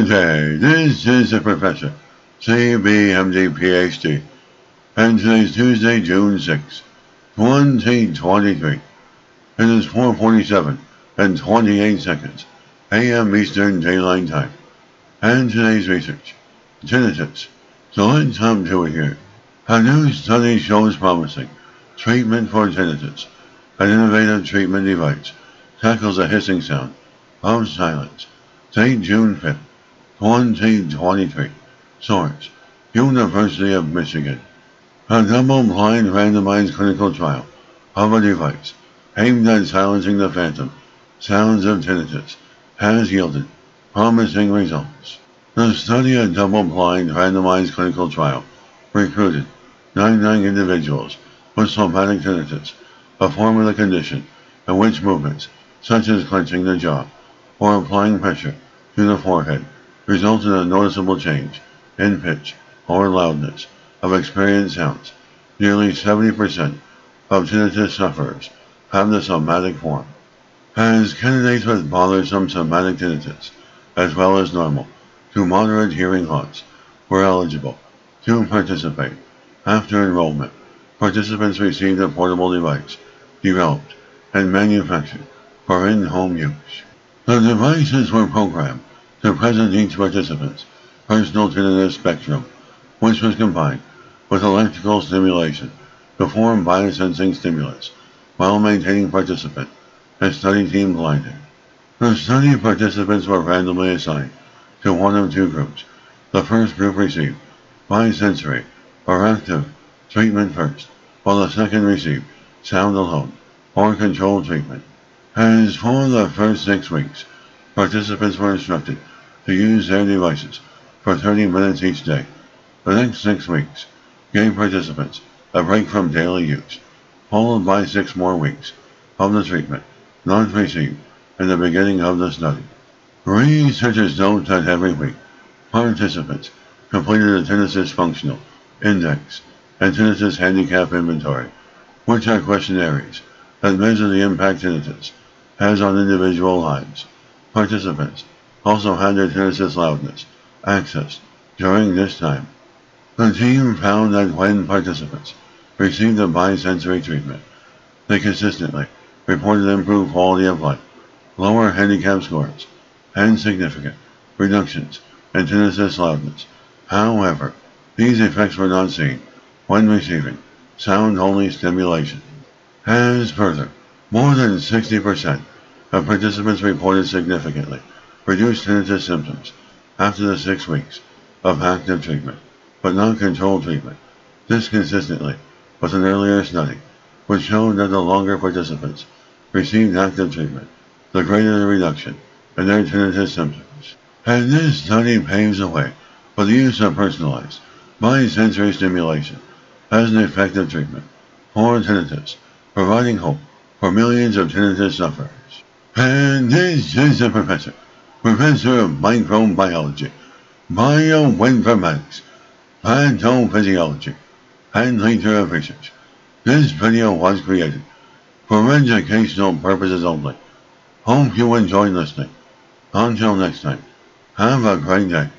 Okay, this is the Professor, CBMD PhD, and today's Tuesday, June 6, 2023. It is 4:47 and 28 seconds, a.m. Eastern Daylight Time, and today's research, tinnitus. So let's hop to it here. A new study shows promising treatment for tinnitus. An innovative treatment device tackles the hissing sound of silence. Date June 5th. 2023. Source: University of Michigan. A double-blind randomized clinical trial of a device aimed at silencing the phantom sounds of tinnitus has yielded promising results. The study, a double-blind randomized clinical trial, recruited 99 individuals with somatic tinnitus, a form of the condition in which movements, such as clenching the jaw or applying pressure to the forehead, result in a noticeable change in pitch or loudness of experienced sounds. Nearly 70% of tinnitus sufferers have the somatic form. As candidates with bothersome somatic tinnitus, as well as normal to moderate hearing loss, were eligible to participate. After enrollment, participants received a portable device developed and manufactured for in-home use. The devices were programmed to present each participant's personal tinnitus spectrum, which was combined with electrical stimulation to form biosensing stimulus while maintaining participant and study team blinding. The study participants were randomly assigned to one of two groups. The first group received bisensory or active treatment first, while the second received sound alone or controlled treatment. As for the first 6 weeks, participants were instructed to use their devices for 30 minutes each day. The next 6 weeks gave participants a break from daily use, followed by 6 more weeks of the treatment not received in the beginning of the study. Researchers note that every week, participants completed a tinnitus functional index and tinnitus handicap inventory, which are questionnaires that measure the impact tinnitus has on individual lives. Participants also had their tinnitus loudness accessed during this time. The team found that when participants received the bisensory treatment, they consistently reported improved quality of life, lower handicap scores, and significant reductions in tinnitus loudness. However, these effects were not seen when receiving sound-only stimulation. As further, more than 60% of participants reported significantly reduced tinnitus symptoms after the 6 weeks of active treatment, but not controlled treatment. This consistently with an earlier study, which showed that the longer participants received active treatment, the greater the reduction in their tinnitus symptoms. And this study paves the way for the use of personalized bisensory stimulation as an effective treatment for tinnitus, providing hope for millions of tinnitus sufferers. And this is the Professor, Professor of Microbiology, Bioinformatics, Pathophysiology, and Nature of Research. This video was created for educational purposes only. Hope you enjoyed listening. Until next time, have a great day.